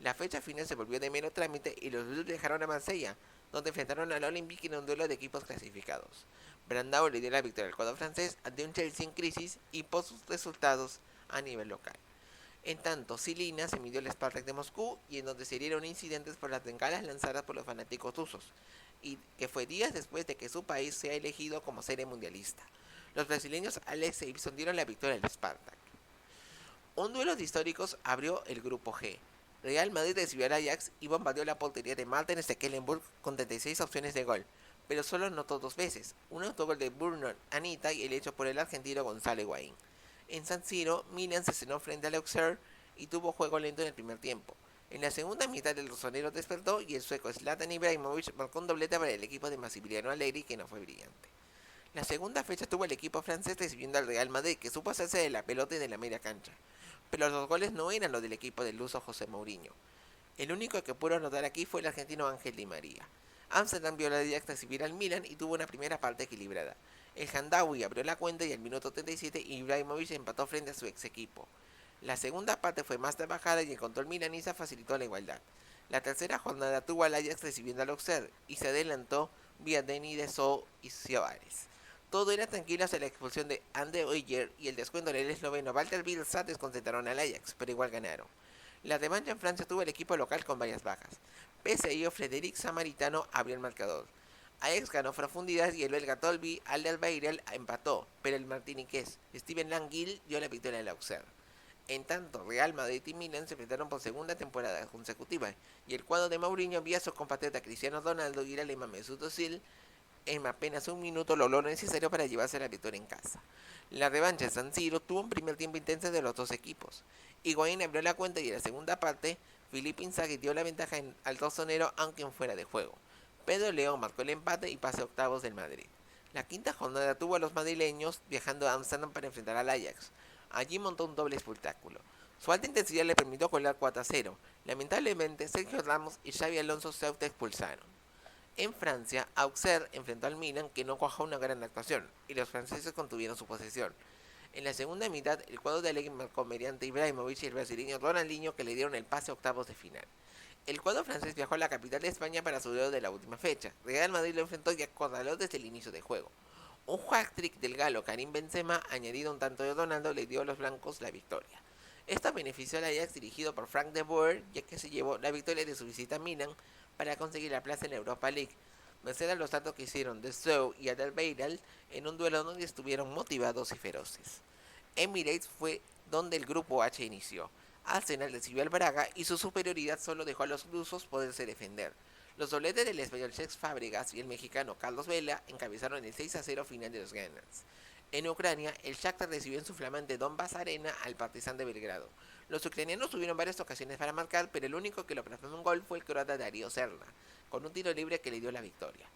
[SPEAKER 1] La fecha final se volvió de mero trámite y los Blues viajaron a Marsella, donde enfrentaron al Olympique en un duelo de equipos clasificados. Brandao le dio la victoria al cuadro francés ante un Chelsea en crisis y por sus resultados a nivel local. En tanto, Silina se midió al Spartak de Moscú y en donde se dieron incidentes por las bengalas lanzadas por los fanáticos rusos, y que fue días después de que su país sea elegido como sede mundialista. Los brasileños Alex e Ibson dieron la victoria al Spartak. Un duelo de históricos abrió el grupo G. Real Madrid recibió al Ajax y bombardeó la portería de Martin Stekelenburg con 36 opciones de gol, pero solo anotó 2 veces, un autogol de Bruno Anita y el hecho por el argentino Gonzalo Higuaín. En San Siro, Milan se cenó frente al Auxerre y tuvo juego lento en el primer tiempo. En la segunda mitad el rosonero despertó y el sueco Zlatan Ibrahimovic marcó un doblete para el equipo de Massimiliano Allegri que no fue brillante. La segunda fecha tuvo el equipo francés recibiendo al Real Madrid que supo hacerse de la pelota y de la media cancha, pero los goles no eran los del equipo del luso José Mourinho. El único que pudo anotar aquí fue el argentino Ángel Di María. Amsterdam vio la directa recibir al Milan y tuvo una primera parte equilibrada. El Handawi abrió la cuenta y al minuto 37 Ibrahimovic empató frente a su ex equipo. La segunda parte fue más trabajada y el control milanista facilitó la igualdad. La tercera jornada tuvo al Ajax recibiendo al Auxerre y se adelantó vía Denis de Sou y Suárez. Todo era tranquilo hasta la expulsión de Ande Oyer y el descuento del esloveno Walter Bielsa desconcentraron al Ajax, pero igual ganaron. La revancha en Francia tuvo el equipo local con varias bajas. Pese a ello, Frederic Samaritano abrió el marcador. Ajax ganó profundidad y el belga Tolby Alderweireld empató, pero el martiniqués Steven Langille dio la victoria al Auxerre. En tanto, Real Madrid y Milan se enfrentaron por segunda temporada consecutiva y el cuadro de Mourinho envía a su compatriota Cristiano Ronaldo y el alemán Mesut Özil en apenas un minuto lo necesario para llevarse la victoria en casa. La revancha en San Siro tuvo un primer tiempo intenso de los dos equipos. Higuaín abrió la cuenta y en la segunda parte, Filipe Inzaghi dio la ventaja al rosonero aunque en fuera de juego. Pedro León marcó el empate y pasó a octavos del Madrid. La quinta jornada tuvo a los madrileños viajando a Amsterdam para enfrentar al Ajax. Allí montó un doble espectáculo. Su alta intensidad le permitió colar 4-0. Lamentablemente, Sergio Ramos y Xavi Alonso se autoexpulsaron. En Francia, Auxerre enfrentó al Milan que no cuajó una gran actuación y los franceses contuvieron su posesión. En la segunda mitad, el cuadro de Allegri marcó mediante Ibrahimovic y el brasileño Ronaldinho que le dieron el pase a octavos de final. El cuadro francés viajó a la capital de España para su duelo de la última fecha. Real Madrid lo enfrentó y acorraló desde el inicio del juego. Un hat-trick del galo Karim Benzema, añadido un tanto de Ronaldo, le dio a los blancos la victoria. Esto benefició al Ajax dirigido por Frank de Boer, ya que se llevó la victoria de su visita a Milan para conseguir la plaza en la Europa League, merced a los tantos que hicieron de Sou y Alderweireld en un duelo donde estuvieron motivados y feroces. Emirates fue donde el grupo H inició. Arsenal recibió al Braga y su superioridad solo dejó a los lusos poderse defender. Los dobletes del español Cesc Fábregas y el mexicano Carlos Vela encabezaron el 6-0 final de los Gunners. En Ucrania, el Shakhtar recibió en su flamante Donbass Arena al Partizan de Belgrado. Los ucranianos tuvieron varias ocasiones para marcar, pero el único que lo plasmó en un gol fue el croata Darío Serna, con un tiro libre que le dio la victoria.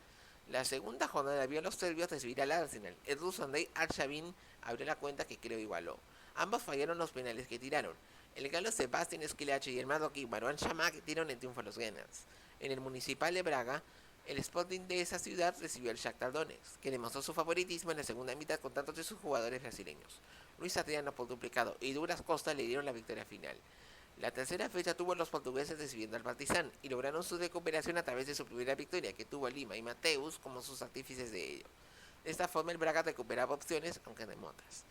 [SPEAKER 1] La segunda jornada vio a los serbios recibir al Arsenal. El ruso Andrei Arshavin abrió la cuenta que creo igualó. Ambos fallaron los penales que tiraron. El galo Sebastián Esquilache y el marroquí Marouane Chamakh dieron el triunfo a los Gunners. En el Municipal de Braga, El Sporting de esa ciudad recibió al Shakhtar Donetsk, que demostró su favoritismo en la segunda mitad con tantos de sus jugadores brasileños. Luis Adriano por duplicado y Douglas Costa le dieron la victoria final. La tercera fecha tuvo a los portugueses recibiendo al Partizan y lograron su recuperación a través de su primera victoria, que tuvo a Lima y Mateus como sus artífices de ello. De esta forma el Braga recuperaba opciones, aunque remotas.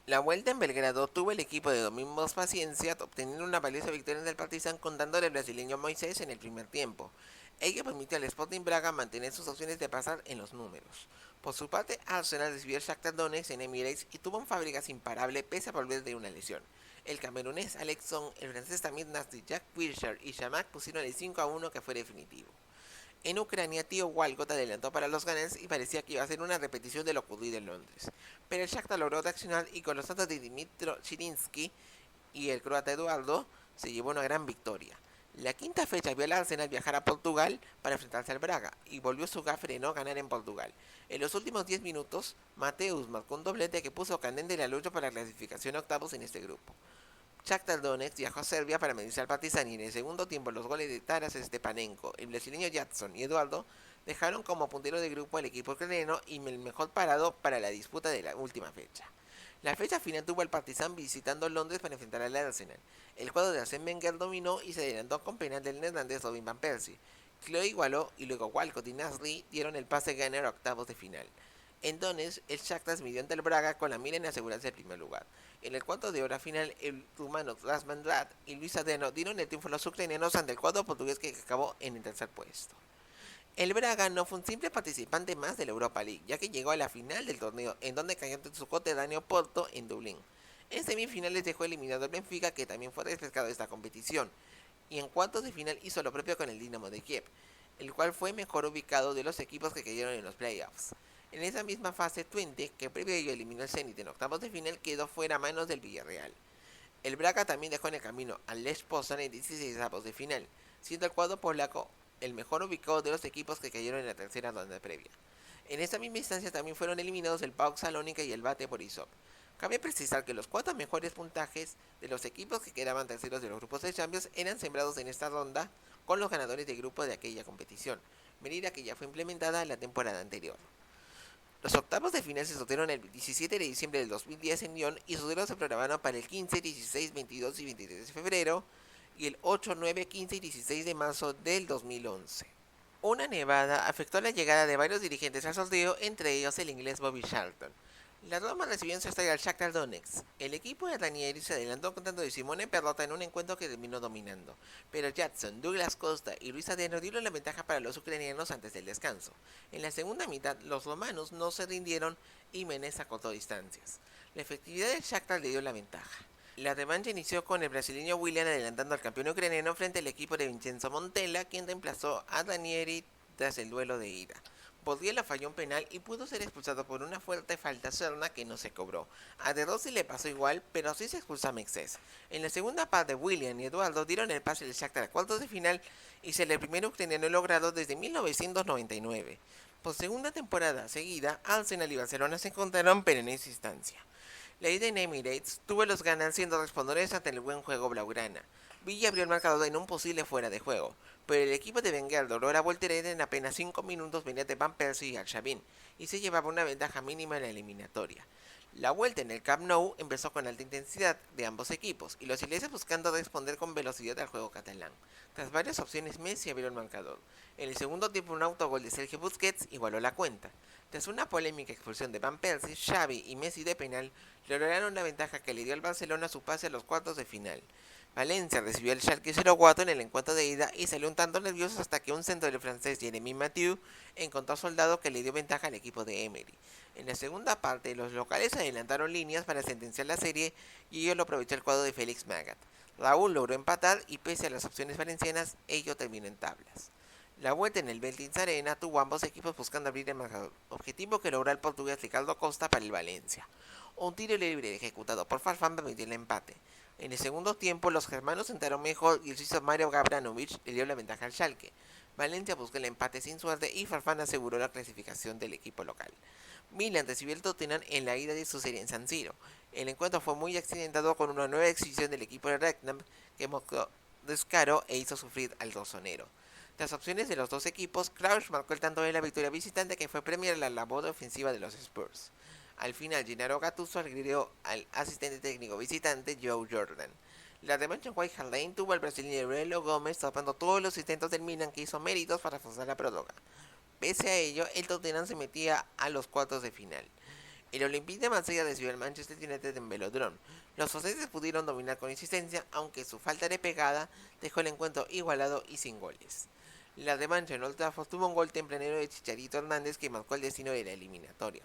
[SPEAKER 1] La vuelta en Belgrado tuvo el equipo de Domingos Paciencia obteniendo una valiosa victoria en el Partizan contándole al brasileño Moisés en el primer tiempo. Ello permitió al Sporting Braga mantener sus opciones de pasar en los números. Por su parte, Arsenal recibió al Shakhtar Donetsk en Emirates y tuvo un Fábregas imparable pese a volver de una lesión. El camerunés Alex Song, el francés Tamir Nasri, Jack Wilshere y Shamak pusieron el 5-1 que fue definitivo. En Ucrania, Tío Walcott adelantó para los Gunners y parecía que iba a ser una repetición de lo ocurrido en Londres. Pero el Shakhtar logró reaccionar y con los tantos de Dimitro Chirinsky y el croata Eduardo se llevó una gran victoria. La quinta fecha vio al Arsenal viajar a Portugal para enfrentarse al Braga y volvió su gafre de no ganar en Portugal. En los últimos 10 minutos, Mateus marcó un doblete que puso candente la lucha para la clasificación a octavos en este grupo. Shakhtar Donetsk viajó a Serbia para medirse al Partizan y en el segundo tiempo los goles de Taras Stepanenko, el brasileño Jadson y Eduardo dejaron como puntero de grupo al equipo ucraniano y el mejor parado para la disputa de la última fecha. La fecha final tuvo al Partizan visitando Londres para enfrentar al Arsenal. El cuadro de Arsène Wenger dominó y se adelantó con penal del neerlandés Robin van Persie. Kloe igualó y luego Walcott y Nasri dieron el pase ganar a octavos de final. En Donetsk, el Shakhtar midió ante el Braga con la mira en asegurarse el primer lugar. En el cuarto de hora final, el rumano Razvan Rad y Luis Adriano dieron el triunfo a los ucranianos ante el cuadro portugués que acabó en el tercer puesto. El Braga no fue un simple participante más de la Europa League, ya que llegó a la final del torneo, en donde cayó ante su coterráneo Porto en Dublín. En semifinales dejó eliminado al Benfica, que también fue refrescado de esta competición, y en cuartos de final hizo lo propio con el Dinamo de Kiev, el cual fue mejor ubicado de los equipos que cayeron en los playoffs. En esa misma fase, Twente, que previo a ello eliminó al Zenit en octavos de final, quedó fuera a manos del Villarreal. El Braga también dejó en el camino al Lech Poznan en 16avos de final, siendo el cuadro polaco el mejor ubicado de los equipos que cayeron en la tercera ronda previa. En esta misma instancia también fueron eliminados el PAOK Salónica y el Bate Borisov. Cabe precisar que los 4 mejores puntajes de los equipos que quedaban terceros de los grupos de Champions eran sembrados en esta ronda con los ganadores de grupo de aquella competición, medida que ya fue implementada la temporada anterior. Los octavos de final se sortearon el 17 de diciembre del 2010 en Lyon y sus duelos se programaron para el 15, 16, 22 y 23 de febrero y el 8, 9, 15 y 16 de marzo del 2011. Una nevada afectó la llegada de varios dirigentes al sorteo, entre ellos el inglés Bobby Charlton. La Roma recibió en su estadio al Shakhtar Donetsk. El equipo de Ranieri se adelantó con tanto de Simone Perrotta en un encuentro que terminó dominando, pero Jadson, Douglas Costa y Luis Adriano dieron la ventaja para los ucranianos antes del descanso. En la segunda mitad, los romanos no se rindieron y Menez acortó distancias. La efectividad del Shakhtar le dio la ventaja. La revancha inició con el brasileño Willian adelantando al campeón ucraniano frente al equipo de Vincenzo Montella, quien reemplazó a Ranieri tras el duelo de ida. Borriela falló un penal y pudo ser expulsado por una fuerte falta serna que no se cobró. A De Rossi le pasó igual, pero sí se expulsó a Mexés. En la segunda parte, William y Eduardo dieron el pase del Shakhtar a cuartos de final y se el primer ucraniano logrado desde 1999. Por segunda temporada seguida, Arsenal y Barcelona se encontraron, pero en esa instancia. La ida en Emirates tuvo los ganas siendo respondedores ante el buen juego blaugrana. Villa abrió el marcador en un posible fuera de juego, pero el equipo de Wenger logró la voltereta en apenas 5 minutos mediante Van Persie y Arshavin, y se llevaba una ventaja mínima en la eliminatoria. La vuelta en el Camp Nou empezó con alta intensidad de ambos equipos, y los ingleses buscando responder con velocidad al juego catalán. Tras varias opciones, Messi abrió el marcador. En el segundo tiempo, un autogol de Sergio Busquets igualó la cuenta. Tras una polémica expulsión de Van Persie, Xavi y Messi de penal lograron la ventaja que le dio al Barcelona su pase a los cuartos de final. Valencia recibió el Schalke 04 en el encuentro de ida y salió un tanto nervioso hasta que un centro del francés Jeremy Mathieu encontró a Soldado que le dio ventaja al equipo de Emery. En la segunda parte, los locales adelantaron líneas para sentenciar la serie y ello lo aprovechó el cuadro de Félix Magath. Raúl logró empatar y pese a las opciones valencianas, ello terminó en tablas. La vuelta en el Veltins Arena tuvo a ambos equipos buscando abrir el marcador, objetivo que logró el portugués Ricardo Costa para el Valencia. Un tiro libre ejecutado por Farfán permitió el empate. En el segundo tiempo, los germanos entraron mejor y el suizo Mario Gavranovic le dio la ventaja al Schalke. Valencia buscó el empate sin suerte y Farfán aseguró la clasificación del equipo local. Milan recibió el Tottenham en la ida de su serie en San Siro. El encuentro fue muy accidentado con una nueva exhibición del equipo de Ragnar que mostró descaro e hizo sufrir al rosonero. las opciones de los dos equipos, Crouch marcó el tanto de la victoria visitante que fue premiar la labor ofensiva de los Spurs. Al final, Gennaro Gattuso agredió al asistente técnico visitante Joe Jordan. La revancha en White Hart Lane tuvo al brasileño Aurelio Gómez tapando todos los intentos del Milan que hizo méritos para forzar la prórroga. Pese a ello, el Tottenham se metía a los cuartos de final. El Olympique de Marsella recibió al Manchester United en Velodrome. Los franceses pudieron dominar con insistencia, aunque su falta de pegada dejó el encuentro igualado y sin goles. La revancha en Old Trafford tuvo un gol tempranero de Chicharito Hernández que marcó el destino de la eliminatoria.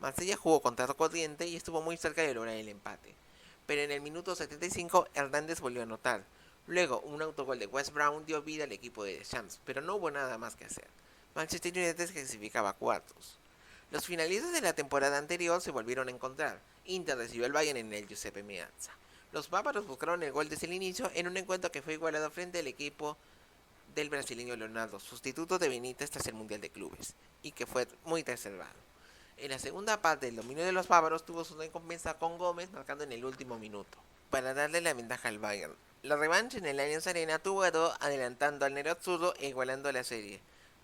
[SPEAKER 1] Marsella jugó contra corriente y estuvo muy cerca de lograr el empate. Pero en el minuto 75 Hernández volvió a anotar. Luego, un autogol de Wes Brown dio vida al equipo de Deschamps, pero no hubo nada más que hacer. Manchester United clasificaba a cuartos. Los finalistas de la temporada anterior se volvieron a encontrar. Inter recibió al Bayern en el Giuseppe Meazza. Los bávaros buscaron el gol desde el inicio en un encuentro que fue igualado frente al equipo del brasileño Leonardo, sustituto de Benítez tras el Mundial de Clubes, y que fue muy reservado. En la segunda parte, el dominio de los bávaros tuvo su recompensa con Gómez marcando en el último minuto, para darle la ventaja al Bayern. La revancha en el Allianz Arena tuvo a Do adelantando al nerazzurro e igualando la serie.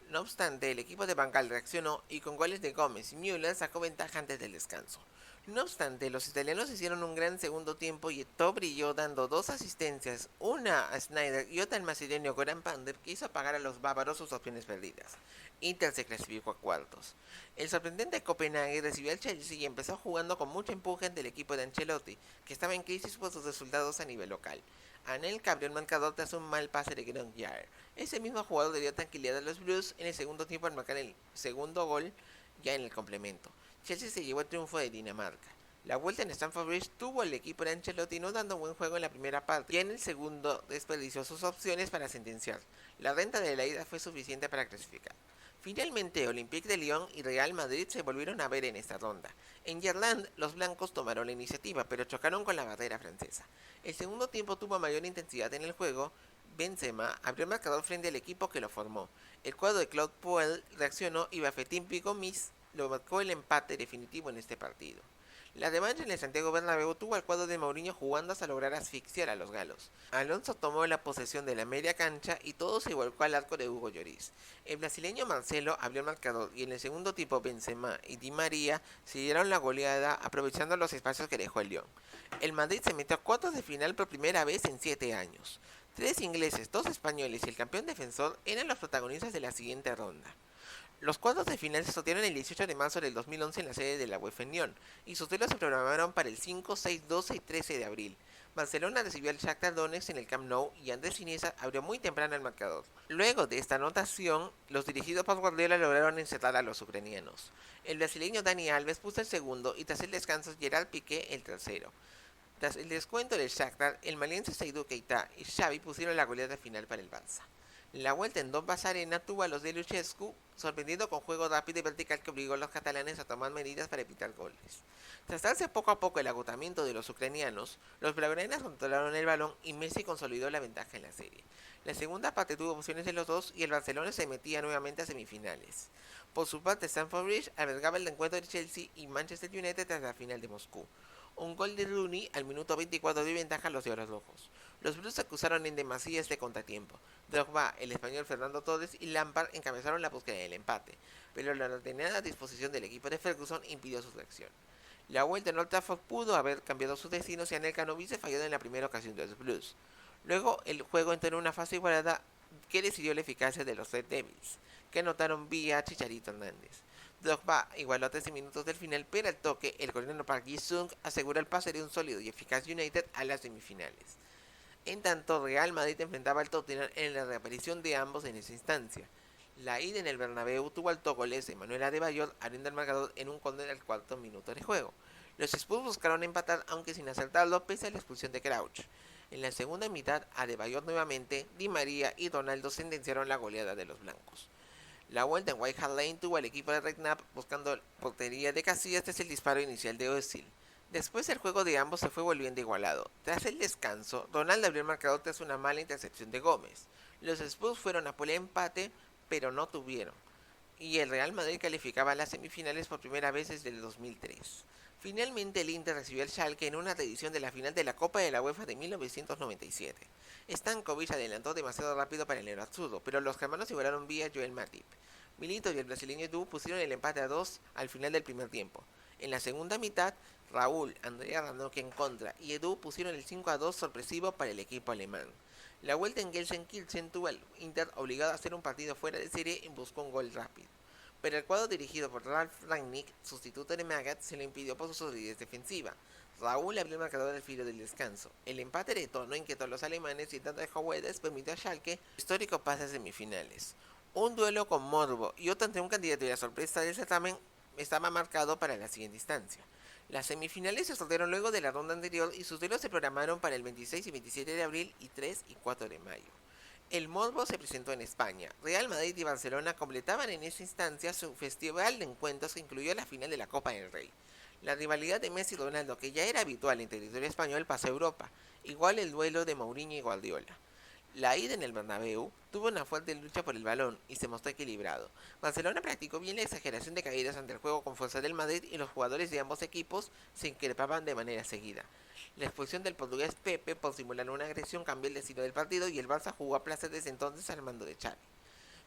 [SPEAKER 1] No obstante, el equipo de Bangal reaccionó y con goles de Gómez y Müller sacó ventaja antes del descanso. No obstante, los italianos hicieron un gran segundo tiempo y Eto'o brilló dando dos asistencias, una a Snyder y otra al macedonio Goran Pandev, que hizo pagar a los bávaros sus opciones perdidas. Inter se clasificó a cuartos. El sorprendente Copenhague recibió al Chelsea y empezó jugando con mucho empuje ante el equipo de Ancelotti, que estaba en crisis por sus resultados a nivel local. Anelka abrió el marcador tras un mal pase de Gronkjaer. Ese mismo jugador le dio tranquilidad a los Blues en el segundo tiempo al marcar el segundo gol ya en el complemento. Chelsea se llevó el triunfo de Dinamarca. La vuelta en Stamford Bridge tuvo el equipo de Ancelotti no dando buen juego en la primera parte y en el segundo desperdició sus opciones para sentenciar. La renta de la ida fue suficiente para clasificar. Finalmente, Olympique de Lyon y Real Madrid se volvieron a ver en esta ronda. En Gerland, los blancos tomaron la iniciativa, pero chocaron con la barrera francesa. El segundo tiempo tuvo mayor intensidad en el juego. Benzema abrió el marcador frente al equipo que lo formó. El cuadro de Claude Puel reaccionó y Bafetín Pigomis lo marcó el empate definitivo en este partido. La revancha en el Santiago Bernabéu tuvo al cuadro de Mourinho jugando hasta lograr asfixiar a los galos. Alonso tomó la posesión de la media cancha y todo se volcó al arco de Hugo Lloris. El brasileño Marcelo abrió el marcador y en el segundo tiempo Benzema y Di María se dieron la goleada aprovechando los espacios que dejó el Lyon. El Madrid se metió a cuartos de final por primera vez en 7 años. 3 ingleses, 2 españoles y el campeón defensor eran los protagonistas de la siguiente ronda. Los cuartos de final se sortearon el 18 de marzo del 2011 en la sede de la UEFA en Lyon, y sus duelos se programaron para el 5, 6, 12 y 13 de abril. Barcelona recibió al Shakhtar Donetsk en el Camp Nou y Andrés Iniesta abrió muy temprano el marcador. Luego de esta anotación, los dirigidos por Guardiola lograron encerrar a los ucranianos. El brasileño Dani Alves puso el segundo y tras el descanso Gerard Piqué el tercero. Tras el descuento del Shakhtar, el maliense Seydou Keita y Xavi pusieron la goleada final para el Barça. La vuelta en Donbass Arena tuvo a los de Luchescu sorprendiendo con juego rápido y vertical que obligó a los catalanes a tomar medidas para evitar goles. Tras darse poco a poco el agotamiento de los ucranianos, los blaugranas controlaron el balón y Messi consolidó la ventaja en la serie. La segunda parte tuvo opciones de los dos y el Barcelona se metía nuevamente a semifinales. Por su parte, Stamford Bridge albergaba el encuentro de Chelsea y Manchester United tras la final de Moscú. Un gol de Rooney al minuto 24 dio ventaja a los de Oros Rojos. Los Blues acusaron en demasía este contratiempo. Drogba, el español Fernando Torres y Lampard encabezaron la búsqueda del empate, pero la ordenada disposición del equipo de Ferguson impidió su reacción. La vuelta en Old Trafford pudo haber cambiado su destino si Anelka no hubiese fallado en la primera ocasión de los Blues. Luego el juego entró en una fase igualada que decidió la eficacia de los Red Devils, que anotaron vía Chicharito Hernández. Drogba igualó a 13 minutos del final, pero al toque, el coreano Park Ji-sung aseguró el pase de un sólido y eficaz United a las semifinales. En tanto, Real Madrid enfrentaba al Tottenham en la reaparición de ambos en esa instancia. La ida en el Bernabéu tuvo al togolés Manuel Adebayor abriendo el marcador en un córner al cuarto minuto de juego. Los Spurs buscaron empatar, aunque sin acertarlo, pese a la expulsión de Crouch. En la segunda mitad, Adebayor nuevamente, Di María y Ronaldo sentenciaron la goleada de los blancos. La vuelta en White Hart Lane tuvo al equipo de Redknapp buscando portería de Casillas tras el disparo inicial de Özil. Después el juego de ambos se fue volviendo igualado. Tras el descanso, Ronaldo abrió el marcador tras una mala intercepción de Gómez. Los Spurs fueron a por el empate, pero no tuvieron. Y el Real Madrid calificaba a las semifinales por primera vez desde el 2003. Finalmente el Inter recibió al Schalke en una reedición de la final de la Copa de la UEFA de 1997. Stankovic adelantó demasiado rápido para el nerazzurro, pero los germanos igualaron vía Joel Matip. Milito y el brasileño Edu pusieron el empate a 2 al final del primer tiempo. En la segunda mitad, Raúl, Andrea Ranocchi en contra y Edu pusieron el 5-2 sorpresivo para el equipo alemán. La vuelta en Gelsenkirchen tuvo al Inter obligado a hacer un partido fuera de serie y buscó un gol rápido. Pero el cuadro dirigido por Ralf Rangnick, sustituto de Magath, se lo impidió por su solidez defensiva. Raúl abrió el marcador al filo del descanso. El empate de tono inquietó a los alemanes y tanto de Howells permitió a Schalke histórico pase a semifinales. Un duelo con morbo y otro ante un candidato y la sorpresa del certamen estaba marcado para la siguiente instancia. Las semifinales se sortearon luego de la ronda anterior y sus duelos se programaron para el 26 y 27 de abril y 3 y 4 de mayo. El morbo se presentó en España. Real Madrid y Barcelona completaban en esa instancia su festival de encuentros que incluyó la final de la Copa del Rey. La rivalidad de Messi y Ronaldo, que ya era habitual en territorio español, pasó a Europa, igual el duelo de Mourinho y Guardiola. La ida en el Bernabéu tuvo una fuerte lucha por el balón y se mostró equilibrado. Barcelona practicó bien la exageración de caídas ante el juego con fuerza del Madrid y los jugadores de ambos equipos se increpaban de manera seguida. La expulsión del portugués Pepe por simular una agresión cambió el destino del partido y el Barça jugó a placer desde entonces al mando de Xavi.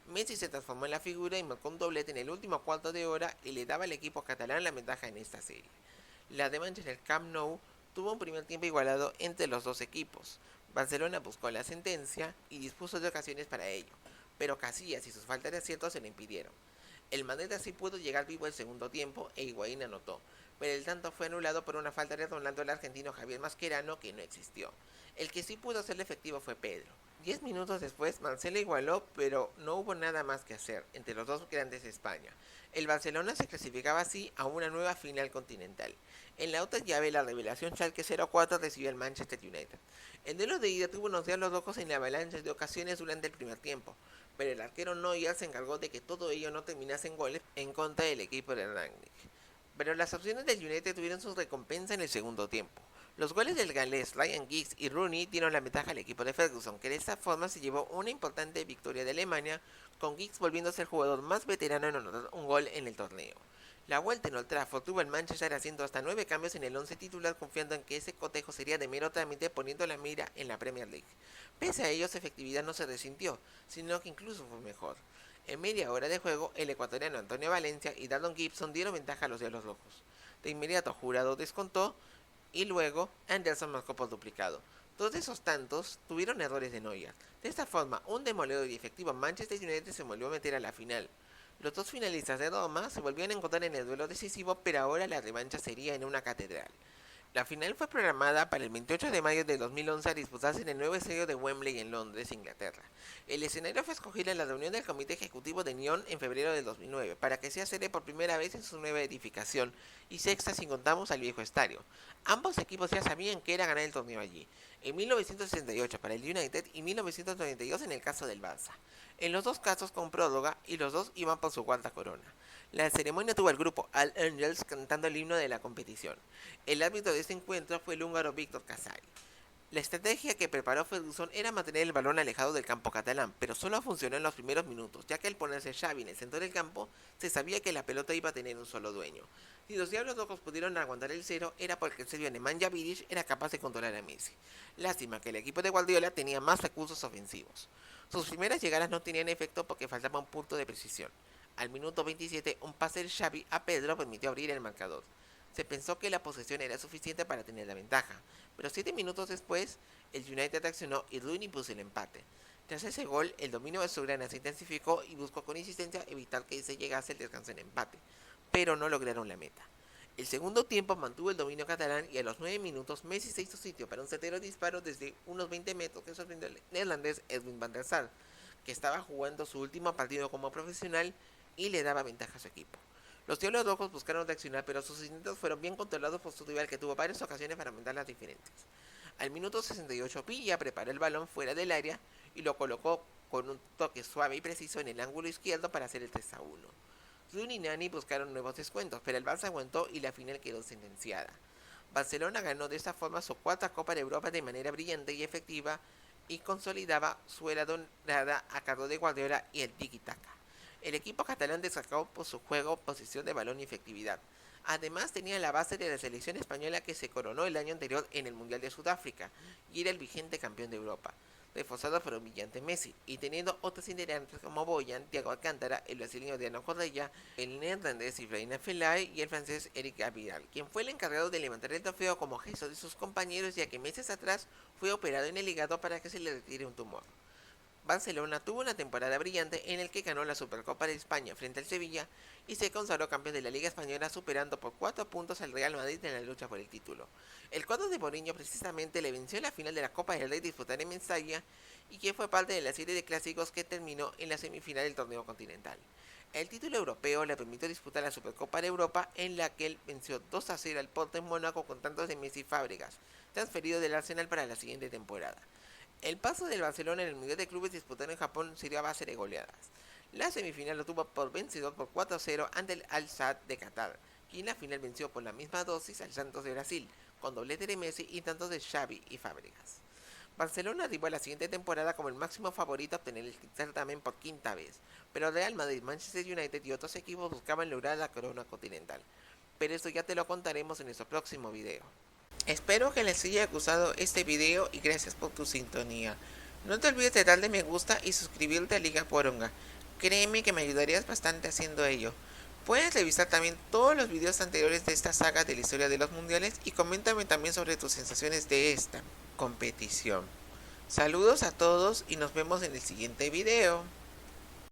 [SPEAKER 1] Messi se transformó en la figura y marcó un doblete en el último cuarto de hora y le daba al equipo catalán la ventaja en esta serie. La revancha en el Camp Nou tuvo un primer tiempo igualado entre los dos equipos. Barcelona buscó la sentencia y dispuso de ocasiones para ello, pero Casillas y sus faltas de acierto se lo impidieron. El Madrid así pudo llegar vivo el segundo tiempo e Higuaín anotó, pero el tanto fue anulado por una falta de Ronaldo al argentino Javier Mascherano que no existió. El que sí pudo hacerlo efectivo fue Pedro. 10 minutos después, Marcelo igualó, pero no hubo nada más que hacer entre los dos grandes de España. El Barcelona se clasificaba así a una nueva final continental. En la otra llave, la revelación Schalke 04 recibió al Manchester United. El duelo de ida tuvo unos diablos locos en la avalancha de ocasiones durante el primer tiempo, pero el arquero Neuer se encargó de que todo ello no terminase en goles en contra del equipo de Rangnick. Pero las opciones del United tuvieron su recompensa en el segundo tiempo. Los goles del galés Ryan Giggs y Rooney dieron la ventaja al equipo de Ferguson, que de esta forma se llevó una importante victoria de Alemania, con Giggs volviéndose el jugador más veterano en anotar un gol en el torneo. La vuelta en Old Trafford tuvo el Manchester haciendo hasta 9 cambios en el 11 titular, confiando en que ese cotejo sería de mero trámite, poniendo la mira en la Premier League. Pese a ello, su efectividad no se resintió, sino que incluso fue mejor. En media hora de juego, el ecuatoriano Antonio Valencia y Darren Gibson dieron ventaja a los Diablos Rojos. De inmediato, Jurado descontó y luego Anderson marcó por duplicado. Todos esos tantos tuvieron errores de Neuer. De esta forma, un demoledor y efectivo Manchester United se volvió a meter a la final. Los dos finalistas de Roma se volvían a encontrar en el duelo decisivo, pero ahora la revancha sería en una catedral. La final fue programada para el 28 de mayo de 2011 a disputarse en el nuevo estadio de Wembley en Londres, Inglaterra. El escenario fue escogido en la reunión del Comité Ejecutivo de Nyon en febrero de 2009, para que sea sede por primera vez en su nueva edificación, y sexta si contamos al viejo estadio. Ambos equipos ya sabían que era ganar el torneo allí, en 1968 para el United y 1992 en el caso del Barça. En los dos casos con prórroga y los dos iban por su cuarta corona. La ceremonia tuvo al grupo All Angels cantando el himno de la competición. El árbitro de este encuentro fue el húngaro Víctor Casari. La estrategia que preparó Ferguson era mantener el balón alejado del campo catalán, pero solo funcionó en los primeros minutos, ya que al ponerse Xavi en el centro del campo, se sabía que la pelota iba a tener un solo dueño. Si los Diablos Rojos pudieron aguantar el cero, era porque el serbio Nemanja Vidic era capaz de controlar a Messi. Lástima que el equipo de Guardiola tenía más recursos ofensivos. Sus primeras llegadas no tenían efecto porque faltaba un punto de precisión. Al minuto 27, un pase del Xavi a Pedro permitió abrir el marcador. Se pensó que la posesión era suficiente para tener la ventaja, pero 7 minutos después, el United accionó y Rooney puso el empate. Tras ese gol, el dominio azulgrana se intensificó y buscó con insistencia evitar que se llegase el descanso en empate, pero no lograron la meta. El segundo tiempo mantuvo el dominio catalán y a los 9 minutos Messi se hizo sitio para un certero disparo desde unos 20 metros que sorprendió al neerlandés Edwin van der Sar, que estaba jugando su último partido como profesional y le daba ventaja a su equipo. Los Diablos Rojos buscaron reaccionar, pero sus intentos fueron bien controlados por su rival, que tuvo varias ocasiones para aumentar las diferencias. Al minuto 68, Villa preparó el balón fuera del área y lo colocó con un toque suave y preciso en el ángulo izquierdo para hacer el 3-1. Rooney y Nani buscaron nuevos descuentos, pero el Barça aguantó y la final quedó sentenciada. Barcelona ganó de esta forma su cuarta Copa de Europa de manera brillante y efectiva y consolidaba su era dorada a cargo de Guardiola y el tiki-taka. El equipo catalán destacó por su juego, posición de balón y efectividad. Además tenía la base de la selección española que se coronó el año anterior en el Mundial de Sudáfrica y era el vigente campeón de Europa, reforzado por un brillante Messi y teniendo otros integrantes como Boyan, Thiago Alcántara, el brasileño Diano Correia, el neerlandés Ibrahim Afellay y el francés Eric Abidal, quien fue el encargado de levantar el trofeo como gesto de sus compañeros ya que meses atrás fue operado en el hígado para que se le retire un tumor. Barcelona tuvo una temporada brillante en el que ganó la Supercopa de España frente al Sevilla y se consagró campeón de la Liga Española superando por 4 puntos al Real Madrid en la lucha por el título. El cuadro de Mourinho precisamente le venció en la final de la Copa del Rey disputada en Mestalla y que fue parte de la serie de clásicos que terminó en la semifinal del torneo continental. El título europeo le permitió disputar la Supercopa de Europa en la que él venció 2-0 al Porto en Mónaco con tantos de Messi y Fábregas, transferido del Arsenal para la siguiente temporada. El paso del Barcelona en el Mundial de Clubes disputado en Japón sería a base de goleadas. La semifinal lo tuvo por vencedor por 4-0 ante el Al-Sadd de Qatar, quien en la final venció por la misma dosis al Santos de Brasil, con doblete de Messi y tantos de Xavi y Fábregas. Barcelona arribó a la siguiente temporada como el máximo favorito a obtener el certamen por quinta vez, pero Real Madrid, Manchester United y otros equipos buscaban lograr la corona continental. Pero esto ya te lo contaremos en nuestro próximo video. Espero que les haya gustado este video y gracias por tu sintonía. No te olvides de darle me gusta y suscribirte a Liga Poronga. Créeme que me ayudarías bastante haciendo ello. Puedes revisar también todos los videos anteriores de esta saga de la historia de los mundiales y coméntame también sobre tus sensaciones de esta competición. Saludos a todos y nos vemos en el siguiente video.